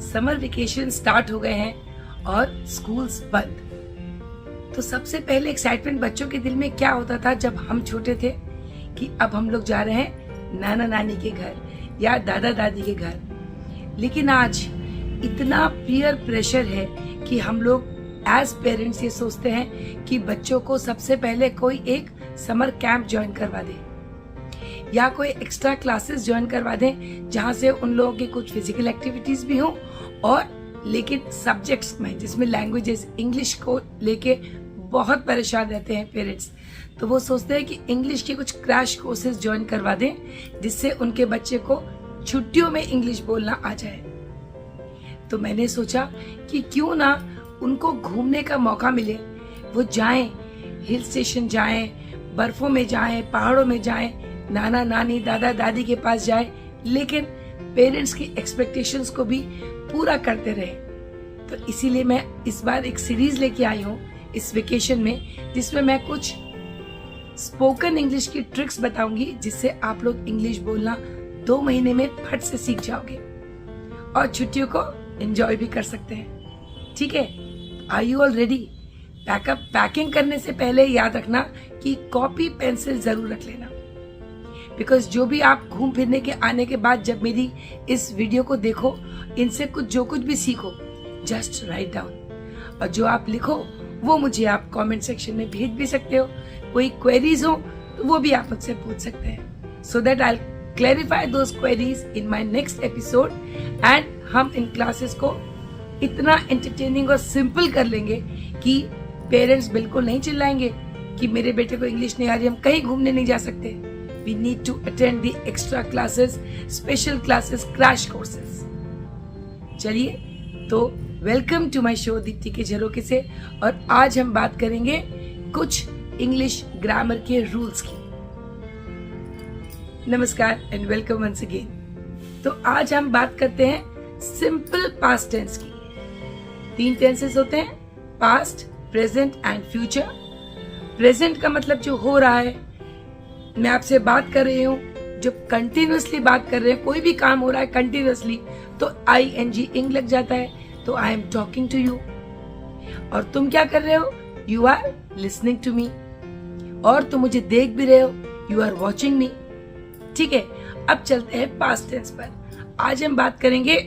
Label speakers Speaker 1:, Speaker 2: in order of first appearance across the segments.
Speaker 1: Summer vacation start हो गए हैं और स्कूल्स बंद। तो सबसे पहले एक्साइटमेंट बच्चों के दिल में क्या होता था जब हम छोटे थे कि अब हम लोग जा रहे हैं नाना नानी के घर या दादा दादी के घर। लेकिन आज इतना पीयर प्रेशर है कि हम लोग एज पेरेंट्स ये सोचते हैं कि बच्चों को सबसे पहले कोई एक समर कैंप ज्वाइन करवा दे या कोई एक्स्ट्रा क्लासेस ज्वाइन करवा दें जहां से उन लोगों की कुछ फिजिकल एक्टिविटीज भी हों और लेकिन सब्जेक्ट्स में जिसमें लैंग्वेजेस इंग्लिश को लेके बहुत परेशान रहते हैं पेरेंट्स। तो वो सोचते हैं कि इंग्लिश के कुछ क्रैश कोर्सेज ज्वाइन करवा दें जिससे उनके बच्चे को छुट्टियों में इंग्लिश बोलना आ जाए। तो मैंने सोचा कि क्यों ना उनको घूमने का मौका मिले, वो जाएं, हिल स्टेशन जाएं, बर्फों में जाएं, पहाड़ों में जाएं, नाना नानी दादा दादी के पास जाएं, लेकिन पेरेंट्स की एक्सपेक्टेशंस को भी पूरा करते रहे। तो इसीलिए मैं इस बार एक सीरीज लेके आई हूँ इस वेकेशन में, जिसमें मैं कुछ स्पोकन इंग्लिश की ट्रिक्स बताऊंगी जिससे आप लोग इंग्लिश बोलना 2 महीने में फट से सीख जाओगे और छुट्टियों को एंजॉय भी कर सकते हैं। ठीक है, are you all ready? Packing करने से पहले याद रखना कि कॉपी पेंसिल जरूर रख लेना, बिकॉज जो भी आप घूम फिरने के आने के बाद जब मेरी इस वीडियो को देखो, इनसे जो कुछ भी सीखो जस्ट राइट डाउन, और जो आप लिखो वो मुझे आप कमेंट सेक्शन में भेज भी सकते हो। कोई क्वेरीज हो तो वो भी आप मुझसे पूछ सकते हैं, so that I clarify those queries in my next episode and हम इन क्लासेस को इतना एंटरटेनिंग और सिंपल कर लेंगे कि पेरेंट्स बिल्कुल नहीं चिल्लाएंगे कि मेरे बेटे को इंग्लिश नहीं आ रही, हम कहीं घूमने नहीं जा सकते। We need to attend the extra classes, special classes, crash courses. चलिए, तो welcome to my show Deepti के झरोखे से, और आज हम बात करेंगे कुछ इंग्लिश ग्रामर के रूल्स की। नमस्कार एंड वेलकम वंस अगेन। तो आज हम बात करते हैं सिंपल पास्ट टेंस की। 3 टेंसेस होते हैं, past, present and future. Present का मतलब जो हो रहा है, मैं आपसे बात कर रही हूँ, जो कंटिन्यूअसली बात कर रहे हैं, कोई भी काम हो रहा है कंटिन्यूअसली तो ING इंग लग जाता है, तो I am talking to you. और तुम क्या कर रहे हो? You are listening to me. और तुम मुझे देख भी रहे हो, यू आर वॉचिंग मी। ठीक है, अब चलते हैं पास्ट टेंस पर। आज हम बात करेंगे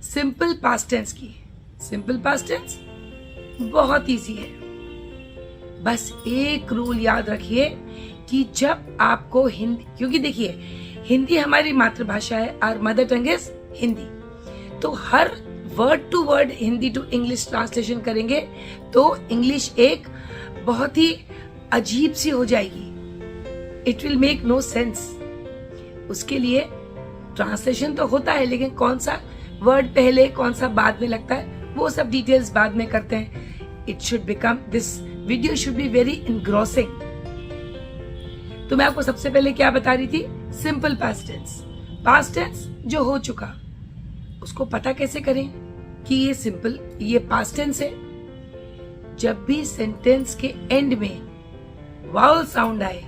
Speaker 1: सिंपल पास्ट टेंस की। सिंपल पास्ट टेंस बहुत इजी है, बस एक रूल याद रखिए कि जब आपको हिंदी, क्योंकि देखिए हिंदी हमारी मातृभाषा है, और मदर टंग इज हिंदी, तो हर word to word Hindi to English translation करेंगे तो इंग्लिश एक बहुत ही अजीब सी हो जाएगी। It will make no sense. उसके लिए ट्रांसलेशन तो होता है, लेकिन कौन सा वर्ड पहले कौन सा बाद में लगता है वो सब डिटेल्स बाद में करते हैं। It should become, this video should be very engrossing. तो मैं आपको सबसे पहले क्या बता रही थी? Simple past tense. Past tense जो हो चुका, उसको पता कैसे करें कि ये सिंपल, ये पास्ट टेंस है? जब भी सेंटेंस के एंड में वाउल साउंड आए,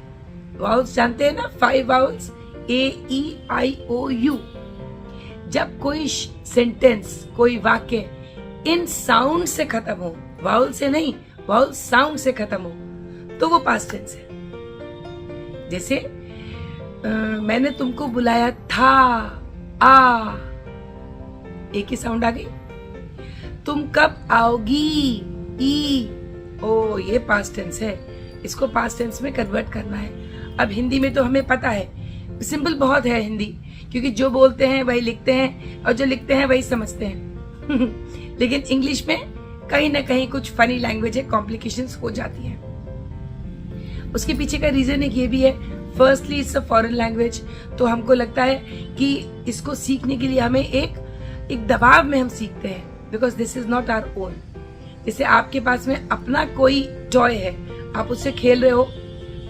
Speaker 1: वाउल्स जानते हैं ना, 5 वाउल्स, AEIOU। जब कोई सेंटेंस, कोई वाक्य इन साउंड से खत्म हो, वाउल से नहीं, वाउल साउंड से खत्म हो, तो वो पास्ट टेंस है। जैसे मैंने तुमको बुलाया था, आ, एक ही साउंड आ गई। तुम कब आओगी, ई, ओ, ये पास्ट टेंस है, इसको पास्ट टेंस में कन्वर्ट करना है। अब हिंदी में तो हमें पता है, सिंपल बहुत है हिंदी, क्योंकि जो बोलते हैं वही लिखते हैं और जो लिखते हैं वही समझते हैं। लेकिन इंग्लिश में कहीं ना कहीं कुछ फनी लैंग्वेज है, कॉम्प्लिकेशंस हो जाती हैं। उसके पीछे का रीजन एक ये भी है, firstly it's a foreign language, तो हमको लगता है कि इसको सीखने के लिए हमें एक दबाव में हम सीखते हैं, because this is not our own. जैसे आपके पास में अपना कोई टॉय है, आप उससे खेल रहे हो,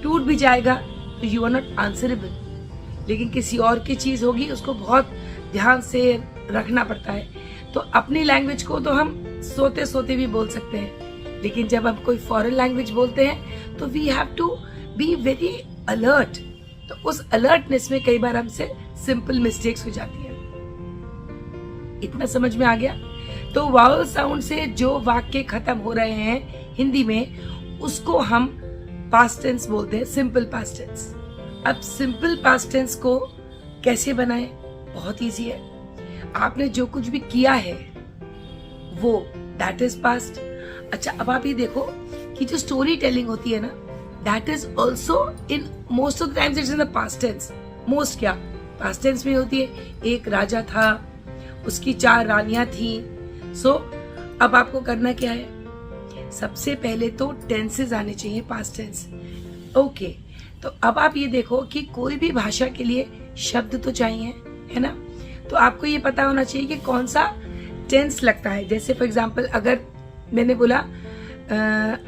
Speaker 1: टूट भी जाएगा तो यू आर नॉट आंसरेबल। लेकिन किसी और की चीज होगी, उसको बहुत ध्यान से रखना पड़ता है। तो अपनी लैंग्वेज को तो हम सोते सोते भी बोल सकते हैं, लेकिन जब हम कोई फॉरेन लैंग्वेज बोलते हैं तो we have to be very alert. तो उस अलर्टनेस में कई बार हमसे सिंपल मिस्टेक्स हो जाती है। इतना समझ में आ गया? तो वावल साउंड से जो वाक्य खत्म हो रहे हैं हिंदी में, उसको हम पास्ट टेंस बोलते हैं, सिंपल पास्ट टेंस। अब सिंपल पास्ट टेंस को कैसे बनाएं? बहुत इजी है। आपने जो कुछ भी किया है वो दैट इज पास्ट। अच्छा, अब आप ये देखो कि जो स्टोरी टेलिंग होती है ना, that is also in most of the times it's in the past tense. Most क्या पास्ट टेंस में होती है। एक राजा था, उसकी 4 रानियां थी। सो अब आपको करना क्या है? सबसे पहले तो टेंसेस आने चाहिए, पास्ट टेंस। ओके, तो अब आप ये देखो कि कोई भी भाषा के लिए शब्द तो चाहिए, है ना? तो आपको ये पता होना चाहिए कि कौन सा टेंस लगता है। जैसे फॉर एग्जाम्पल, अगर मैंने बोला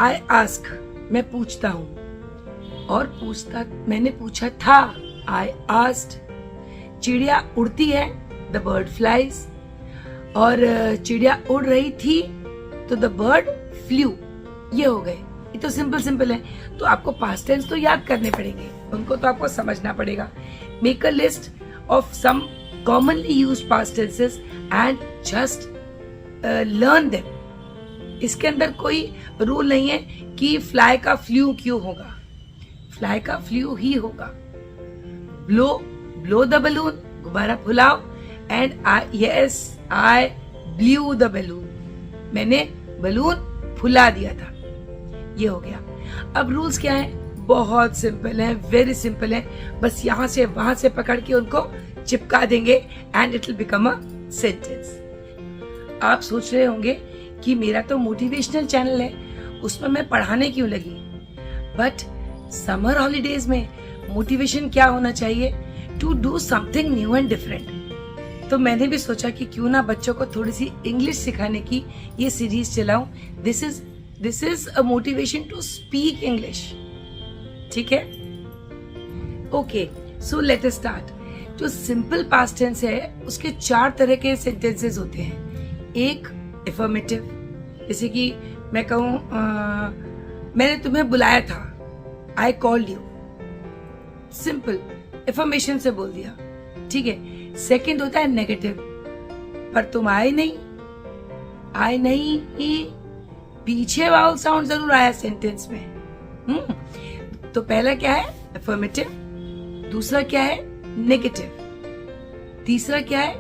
Speaker 1: आई आस्क, मैं पूछता हूं, और पूछता मैंने पूछा था, आई आस्क्ड। चिड़िया उड़ती है, द बर्ड फ्लाइज। और चिड़िया उड़ रही थी तो द बर्ड फ्लू। ये हो गए। ये तो सिंपल है। तो आपको पास्ट टेंस तो याद करने पड़ेंगे, उनको तो आपको समझना पड़ेगा। Make a list of some commonly used past tenses and just learn them. इसके अंदर कोई रूल नहीं है कि फ्लाई का फ्लू क्यों होगा, फ्लाई का फ्लू ही होगा। ब्लो द बलून, गुब्बारा फुलाओ। And I blew the balloon, मैंने बलून फुला दिया था। ये हो गया। अब रूल्स क्या है? बहुत सिंपल है, वेरी सिंपल है। बस यहां से वहां से पकड़ के उनको चिपका देंगे and it will become a sentence. आप सोच रहे होंगे कि मेरा तो मोटिवेशनल चैनल है, उसमें मैं पढ़ाने क्यों लगी? बट समर हॉलीडेज में मोटिवेशन क्या होना चाहिए? To do something new and different. तो मैंने भी सोचा कि क्यों ना बच्चों को थोड़ी सी इंग्लिश सिखाने की ये सीरीज चलाऊं। This is a motivation to speak English. ठीक है? Okay, so let us start. जो सिंपल पास्ट टेंस है उसके 4 तरह के सेंटेंसेस होते हैं। एक एफर्मेटिव, जैसे कि मैं कहूं मैंने तुम्हें बुलाया था, I called you. Simple affirmation से बोल दिया। ठीक है। सेकंड होता है नेगेटिव, पर तुम आए नहीं। आए नहीं ही पीछे वाउल साउंड जरूर आया सेंटेंस में। तो पहला क्या है? एफर्मेटिव। दूसरा क्या है? नेगेटिव। तीसरा क्या है?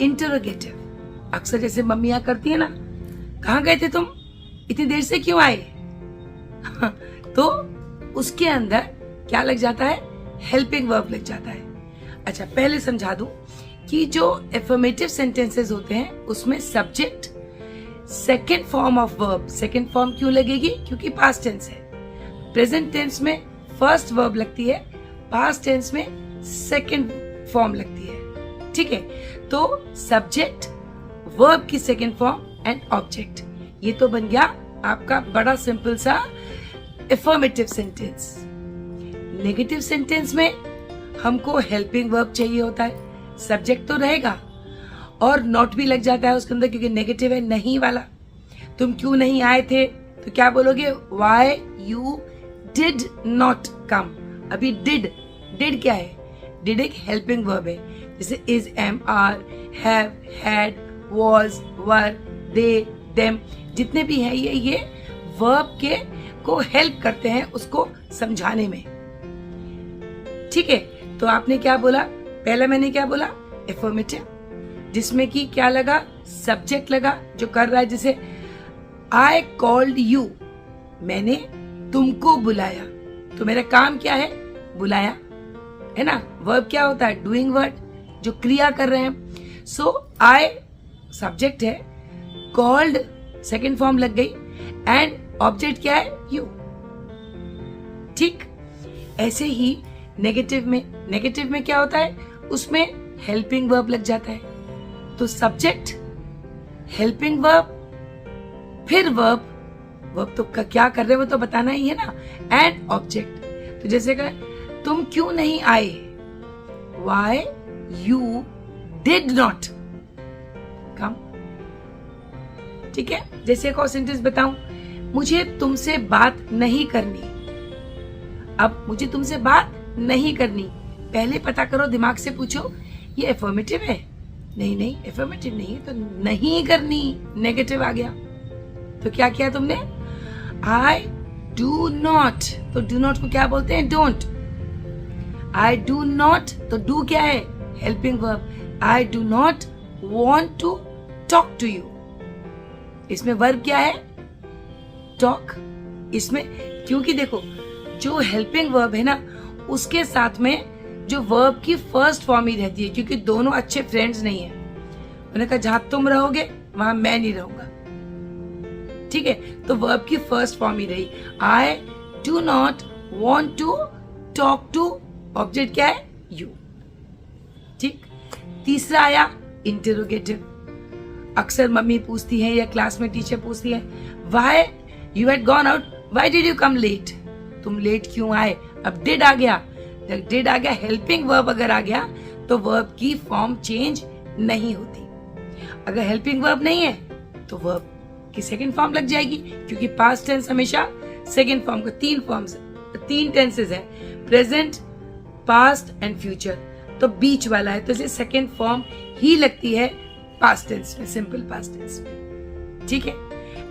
Speaker 1: इंटरोगेटिव। अक्सर जैसे मम्मियां करती है ना, कहाँ गए थे तुम, इतनी देर से क्यों आए? तो उसके अंदर क्या लग जाता है? हेल्पिंग वर्ब लग जाता है। अच्छा, पहले समझा दूं कि जो एफर्मेटिव सेंटेंसेस होते हैं उसमें subject second form of verb. Second form क्यों लगेगी? क्योंकि पास्ट टेंस है। प्रेजेंट टेंस में फर्स्ट वर्ब लगती है, पास्ट टेंस में सेकेंड फॉर्म लगती है। ठीक है। तो सब्जेक्ट, वर्ब की सेकेंड फॉर्म एंड ऑब्जेक्ट। ये तो बन गया आपका बड़ा सिंपल सा एफर्मेटिव सेंटेंस। नेगेटिव सेंटेंस में हमको हेल्पिंग वर्ब चाहिए होता है, सब्जेक्ट तो रहेगा और नॉट भी लग जाता है उसके अंदर, क्योंकि नेगेटिव है, नहीं वाला। तुम क्यों नहीं आए थे, तो क्या बोलोगे? Why you did not come. अभी डिड क्या है? डिड एक हेल्पिंग वर्ब है, जैसे is, am, are, have, had, was, were, they, them, जितने भी हैं ये वर्ब के को हेल्प करते हैं उसको समझाने में। ठीक है। तो आपने क्या बोला? पहला मैंने क्या बोला? एफर्मेटिव, जिसमें कि क्या लगा? सब्जेक्ट लगा जो कर रहा है। जैसे आई कॉल्ड यू, मैंने तुमको बुलाया। तो मेरा काम क्या है? बुलाया, है ना? वर्ब क्या होता है? डूइंग वर्ड, जो क्रिया कर रहे हैं। सो आई सब्जेक्ट है, कॉल्ड सेकेंड फॉर्म लग गई एंड ऑब्जेक्ट क्या है? यू। ठीक। ऐसे ही नेगेटिव में क्या होता है? उसमें हेल्पिंग वर्ब लग जाता है। तो सब्जेक्ट, हेल्पिंग वर्ब, फिर वर्ब तो क्या कर रहे हो वो तो बताना ही है ना, एंड ऑब्जेक्ट। तो जैसे कहें तुम क्यों नहीं आए, why you did not come. ठीक है। जैसे एक और सेंटेंस बताऊं, मुझे तुमसे बात नहीं करनी। अब मुझे तुमसे बात नहीं करनी, पहले पता करो, दिमाग से पूछो ये एफर्मेटिव है नहीं नहीं, एफर्मेटिव नहीं है तो नहीं करनी, नेगेटिव आ गया। तो क्या किया तुमने? आई डू नॉट, तो डू नॉट को क्या बोलते हैं? डोंट। आई डू नॉट, तो डू क्या है? Helping verb. I do not want to talk to you, इसमें वर्ब क्या है? टॉक। इसमें क्योंकि देखो जो हेल्पिंग वर्ब है ना, उसके साथ में जो वर्ब की फर्स्ट फॉर्म ही रहती है, क्योंकि दोनों अच्छे फ्रेंड्स नहीं है। उन्होंने कहा जहां तुम रहोगे वहां मैं नहीं रहूंगा, ठीक है? तो वर्ब की फर्स्ट फॉर्म ही रही। I do not want to talk to, object क्या है? यू, ठीक। तीसरा आया इंटरोगेटिव। अक्सर मम्मी पूछती है या क्लास में टीचर पूछती है, why you had gone out, why did you come late, तुम लेट क्यों आए? अब डिड आ गया, जब डिड आ गया, हेल्पिंग वर्ब अगर आ गया तो वर्ब की फॉर्म चेंज नहीं होती। अगर हेल्पिंग वर्ब नहीं है तो वर्ब की सेकंड फॉर्म लग जाएगी, क्योंकि पास्ट टेंस हमेशा सेकंड फॉर्म का तीन टेंसेस है, प्रेजेंट, पास्ट एंड फ्यूचर, तो बीच वाला है, तो इसे सेकंड फॉर्म ही लगती है पास्ट टेंस में, सिंपल पास्ट टेंस में, ठीक है।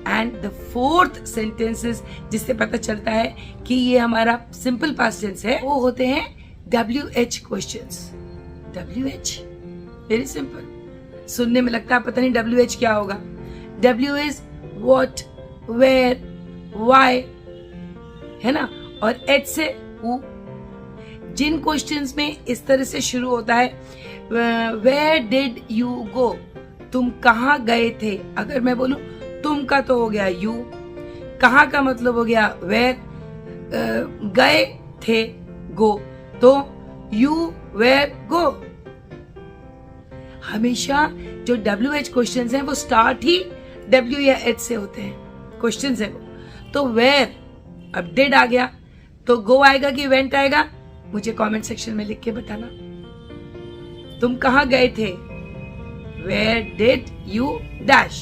Speaker 1: एंड द फोर्थ सेंटेंसेस जिससे पता चलता है कि ये हमारा सिंपल पास्ट टेंस है, वो होते हैं WH questions. WH very simple, सुनने में लगता है पता नहीं WH क्या होगा। W is what, where, why, है ना, और H से who। जिन क्वेश्चंस में इस तरह से शुरू होता है, वेयर डिड यू गो, तुम कहाँ गए थे, अगर मैं बोलूं तुम का तो हो गया यू, कहाँ का मतलब हो गया वेयर, गए थे गो, तो यू वेयर गो। हमेशा जो WH क्वेश्चंस हैं वो स्टार्ट ही W या H से होते हैं, क्वेश्चंस है वो। तो वेयर, अब डिड आ गया तो गो आएगा कि वेंट आएगा, मुझे कमेंट सेक्शन में लिख के बताना। तुम कहाँ गए थे, वेयर डिड यू डैश,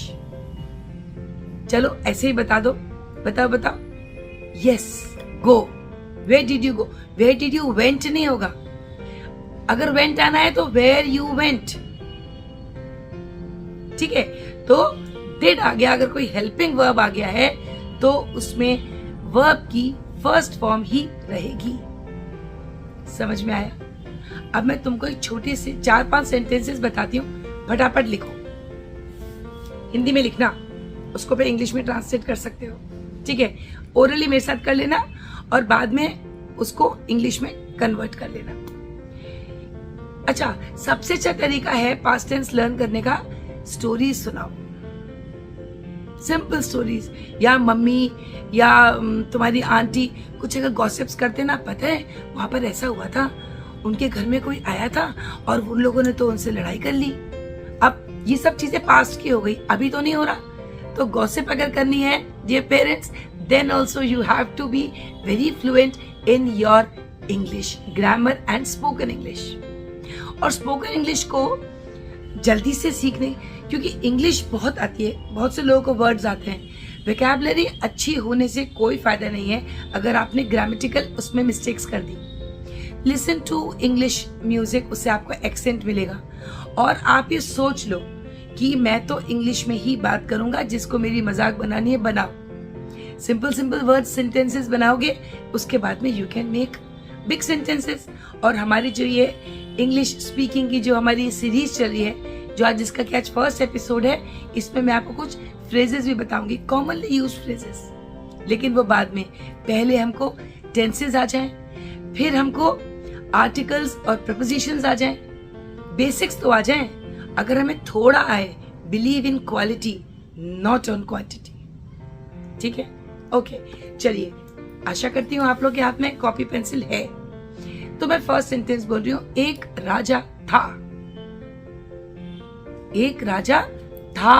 Speaker 1: चलो ऐसे ही बता दो, बताओ बताओ। Yes, go, where did you go, where did you went नहीं होगा, अगर वेंट आना है तो वेयर यू वेंट, ठीक है। तो डिड आ गया, अगर कोई हेल्पिंग वर्ब आ गया है तो उसमें वर्ब की फर्स्ट फॉर्म ही रहेगी। समझ में आया? अब मैं तुमको एक छोटे से 4-5 सेंटेंसेस बताती हूँ, फटाफट लिखो, हिंदी में लिखना, उसको फिर इंग्लिश में ट्रांसलेट कर सकते हो, ठीक है। ओरली मेरे साथ कर लेना और बाद में उसको इंग्लिश में कन्वर्ट कर लेना। अच्छा, सबसे अच्छा तरीका है पास्ट टेंस लर्न करने का, स्टोरीज सुनाओ, सिंपल स्टोरीज, या मम्मी या तुम्हारी आंटी कुछ अगर गॉसिप्स करते ना, पता है वहां पर ऐसा हुआ था, उनके घर में कोई आया था और उन लोगों ने तो उनसे लड़ाई कर ली। अब ये सब चीजें पास्ट की हो गई, अभी तो नहीं हो रहा। तो गॉसिप अगर करनी है dear parents, then also you have to be very fluent in your English grammar and spoken English. और स्पोकन इंग्लिश को जल्दी से सीखने, क्योंकि इंग्लिश बहुत आती है, बहुत से लोगों को वर्ड्स आते हैं, वोकैबुलरी अच्छी होने से कोई फायदा नहीं है अगर आपने ग्रामेटिकल उसमें मिस्टेक्स कर दी। लिसन टू इंग्लिश म्यूजिक, उससे आपको एक्सेंट मिलेगा। और आप ये सोच लो कि मैं तो इंग्लिश में ही बात करूंगा, जिसको मेरी मजाक बनानी है बनाओ, सिंपल सिंपल वर्ड सेंटेंसेस बनाओगे, उसके बाद में you can make big sentences. और हमारी जो ये इंग्लिश स्पीकिंग की जो हमारी सीरीज चल रही है, जो आज जिसका कि आज फर्स्ट एपिसोड है, इसमें मैं आपको कुछ फ्रेजेस भी बताऊंगी, कॉमनली यूज फ्रेजेस, लेकिन वो बाद में। पहले हमको टेंसेस आ जाएं, फिर हमको आर्टिकल्स और प्रपोजिशंस आ जाएं, बेसिक्स तो आ जाएं। अगर हमें थोड़ा आए, believe in quality not on quantity, ठीक है। ओके, चलिए, आशा करती हूँ आप लोग के हाथ में कॉपी पेंसिल है। तो मैं फर्स्ट सेंटेंस बोल रही हूँ, एक राजा था। एक राजा था,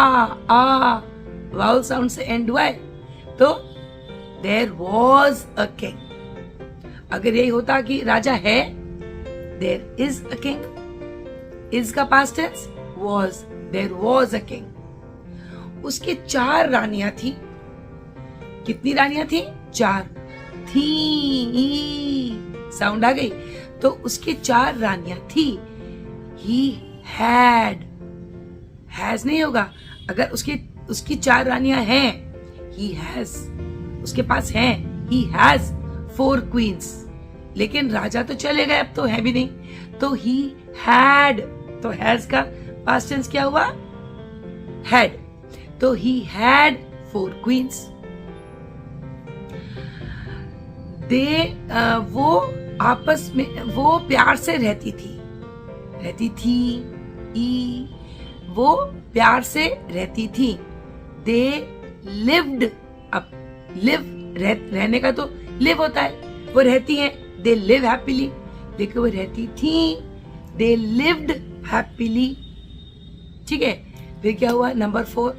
Speaker 1: आ वाउल साउंड से एंड हुआ है, तो देयर वॉज अ किंग। अगर यही होता कि राजा है, there is a king, is का past tense, was, there was a king. उसके 4 रानियां थी। कितनी रानियां थी? 4 थी, साउंड आ गई, तो उसके 4 रानियां थी। ही हैड, हैज नहीं होगा। अगर उसकी 4 रानियां हैं, ही हैज, उसके पास हैं, ही हैज 4 क्वींस। लेकिन राजा तो चले गए, अब तो है भी नहीं, तो ही हैड, तो हैज का पास्ट टेंस क्या हुआ? हैड। तो ही हैड 4 क्वींस। वो आपस में, वो प्यार से रहती थी, वो प्यार से रहती थी। दे लिव्ड, अब रहने का तो लिव होता है, वो रहती हैं, दे लिव हैप्पीली, लेकिन वो रहती थी, दे लिव्ड हैप्पीली। ठीक है, फिर क्या हुआ? नंबर 4,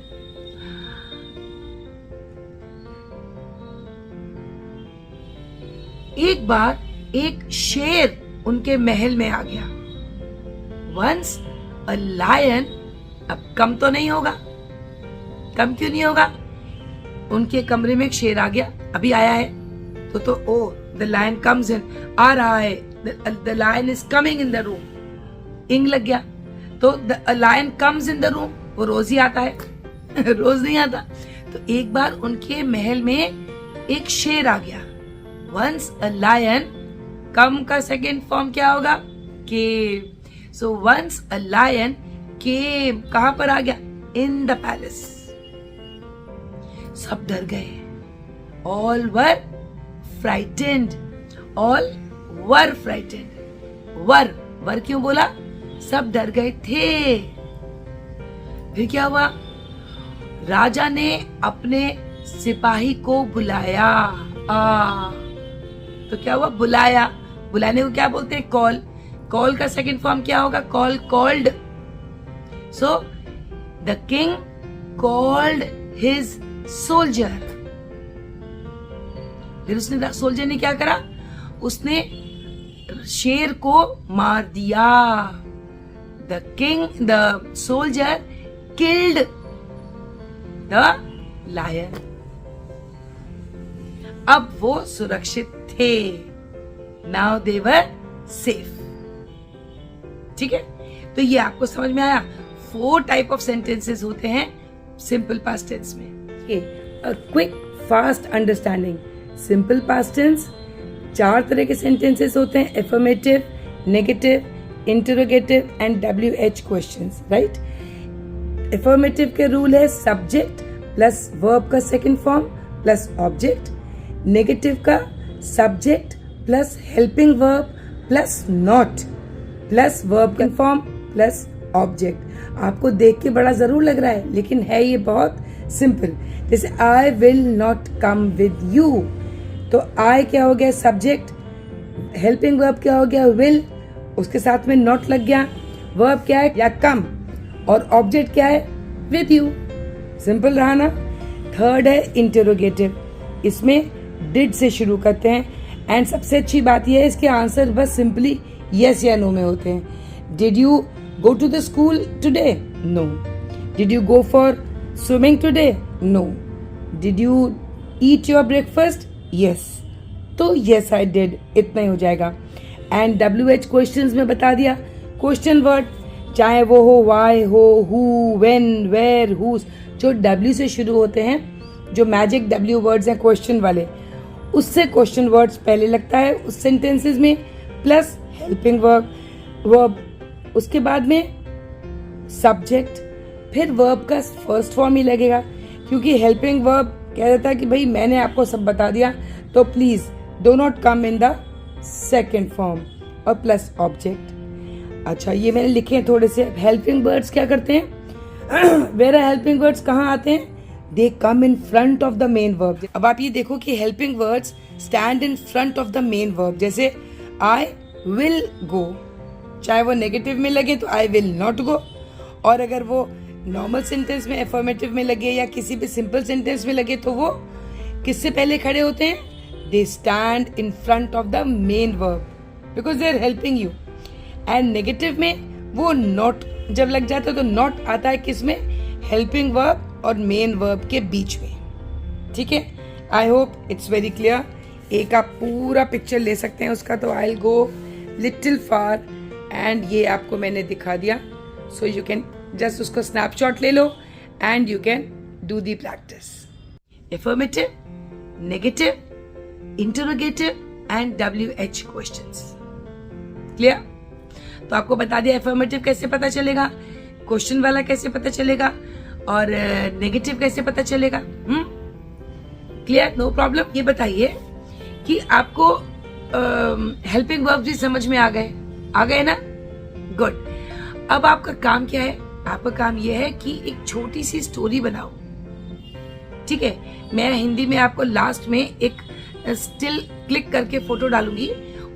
Speaker 1: एक बार एक शेर उनके महल में आ गया। वंस अ लायन, अब कम तो नहीं होगा, कम क्यों नहीं होगा? उनके कमरे में एक शेर आ गया, अभी आया है, तो oh the lion comes in, आ रहा है, the lion is coming in the room, ing लग गया, तो the lion comes in the room, वो रोज ही आता है रोज नहीं आता। तो एक बार उनके महल में एक शेर आ गया। वंस अ लायन, कम का सेकेंड फॉर्म क्या होगा? केम। सो वंस अ लायन केम, कहां पर आ गया? In the palace. सब डर गए, all were frightened, all were frightened, were क्यों बोला? सब डर गए थे। फिर क्या हुआ? राजा ने अपने सिपाही को बुलाया। तो क्या हुआ? बुलाया, बुलाने को क्या बोलते हैं? कॉल। कॉल का सेकंड फॉर्म क्या होगा? Call, called. So the king called his soldier. फिर उसने, सोल्जर ने क्या करा? उसने शेर को मार दिया। The king, the soldier killed the lion. अब वो सुरक्षित थे। Now they were safe. ठीक है, तो ये आपको समझ में आया। 4 टाइप ऑफ सेंटेंसेस होते हैं सिंपल पास्ट टेंस में। Quick fast understanding. Simple past tense 4 तरह के सेंटेंसेस होते हैं, affirmative, negative, interrogative and WH questions, right. Affirmative के रूल है सब्जेक्ट प्लस वर्ब का second form plus object. Negative का subject plus helping verb plus not plus verb का form plus object. आपको देख के बड़ा जरूर लग रहा है, लेकिन है ये बहुत सिंपल। जैसे I will not come with you, तो आई क्या हो गया? सब्जेक्ट। हेल्पिंग वर्ब क्या हो गया? विल, उसके साथ में नॉट लग गया। वर्ब क्या है? या कम, और ऑब्जेक्ट क्या है? With you. सिंपल रहा ना। थर्ड है इंटरोगेटिव, इसमें डिड से शुरू करते हैं, एंड सबसे अच्छी बात यह है इसके आंसर बस सिंपली यस या नो में होते हैं। Did you go to the school today? No. Did you go for swimming today? No. Did you eat your breakfast? Yes. तो यस आई डिड, इतना ही हो जाएगा। एंड WH क्वेश्चंस में बता दिया, क्वेश्चन वर्ड चाहे वो हो वाई हो, हु, व्हेन, वेयर, हुज, जो W से शुरू होते हैं, जो मैजिक W वर्ड्स हैं क्वेश्चन वाले, उससे क्वेश्चन वर्ड्स पहले लगता है उस सेंटेंसेस में, प्लस हेल्पिंग वर्ब, उसके बाद में सब्जेक्ट, फिर वर्ब का फर्स्ट फॉर्म ही लगेगा, क्योंकि हेल्पिंग वर्ब कह देता है कि भाई मैंने आपको सब बता दिया, तो please do not come in the second form, और प्लस ऑब्जेक्ट। अच्छा, ये मैंने लिखे हैं थोड़े से। हेल्पिंग वर्ड्स क्या करते हैं? वेर हेल्पिंग वर्ड्स कहाँ आते हैं? They come in front of the main verb. अब आप ये देखो कि helping words stand in front of the main verb. जैसे आई विल गो, चाहे वो नेगेटिव में लगे तो आई विल नॉट गो, और अगर वो नॉर्मल सेंटेंस में एफर्मेटिव में लगे या किसी भी सिंपल सेंटेंस में लगे तो वो किससे पहले खड़े होते हैं? They stand in front of the main verb because they are helping you. And negative में वो नॉट जब लग जाता है तो नॉट आता है किसमें? हेल्पिंग वर्ब और मेन वर्ब के बीच में। ठीक है, I hope it's very clear. एक आप पूरा पिक्चर ले सकते हैं उसका, तो I will go little far and ये आपको मैंने दिखा दिया, सो यू कैन जस्ट उसको स्नैपशॉट ले लो and you can do the practice. Affirmative, negative, interrogative and WH questions. Clear? तो आपको बता दिया affirmative कैसे पता चलेगा, क्वेश्चन वाला कैसे पता चलेगा और नेगेटिव कैसे पता चलेगा. क्लियर? No problem. ये बताइए कि आपको हेल्पिंग वर्ब भी समझ में आ गए ना? गुड. अब आपका काम क्या है? आपका काम यह है कि एक छोटी सी स्टोरी बनाओ. ठीक है, मैं हिंदी में आपको लास्ट में एक स्टिल क्लिक करके फोटो डालूंगी,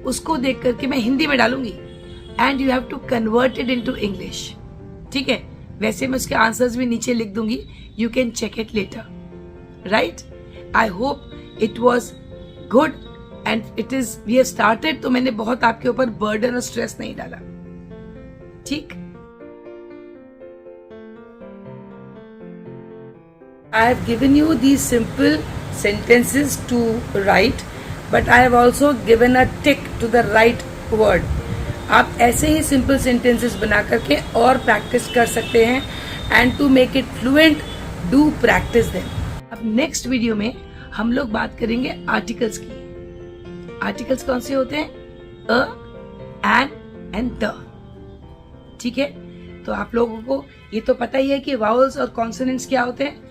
Speaker 1: उसको देख करके मैं हिंदी में डालूंगी and you have to convert it into English. ठीक है, वैसे मैं उसके आंसर्स भी नीचे लिख दूंगी, you can check it later. Right? I hope it was good and it is we have started. तो मैंने बहुत आपके ऊपर बर्डन और स्ट्रेस नहीं डाला. ठीक? I have given you these simple sentences to write, but I have also given a tick to the right word. आप ऐसे ही simple sentences बना करके और practice कर सकते हैं and to make it fluent, do practice them. अब next video में हम लोग बात करेंगे articles की. Articles कौन से होते हैं? a, an and the. ठीक है, तो आप लोगों को ये तो पता ही है कि vowels और consonants क्या होते हैं,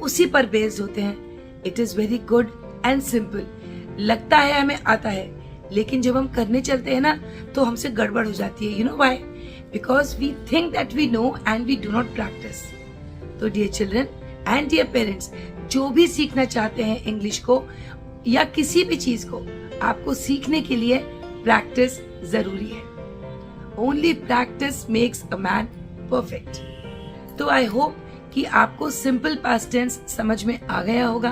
Speaker 1: उसी पर बेस्ड होते हैं. It is very good and simple. लगता है हमें आता है, लेकिन जब हम करने चलते हैं ना तो हमसे गड़बड़ हो जाती है. You know why? Because we think that we know and we do not practice. तो dear children and dear parents, जो भी सीखना चाहते हैं इंग्लिश को या किसी भी चीज को, आपको सीखने के लिए प्रैक्टिस जरूरी है. Only practice makes a man perfect. तो आई होप कि आपको सिंपल पास्ट टेंस समझ में आ गया होगा.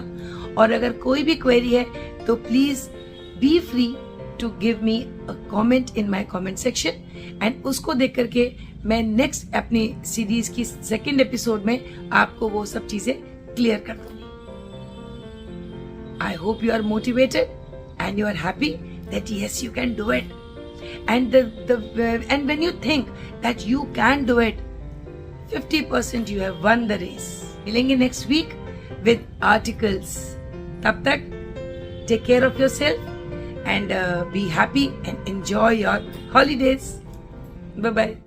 Speaker 1: और अगर कोई भी क्वेरी है तो please be free to give me a comment in my comment section and उसको देख करके मैं नेक्स्ट अपनी सीरीज की सेकंड एपिसोड में आपको वो सब चीजें क्लियर कर दूंगी. I hope you are motivated and you are happy that yes you can do it. And when you think that you can do it, 50% you have won the race. मिलेंगे next week with articles. तब तक take care of yourself and be happy and enjoy your holidays. Bye bye.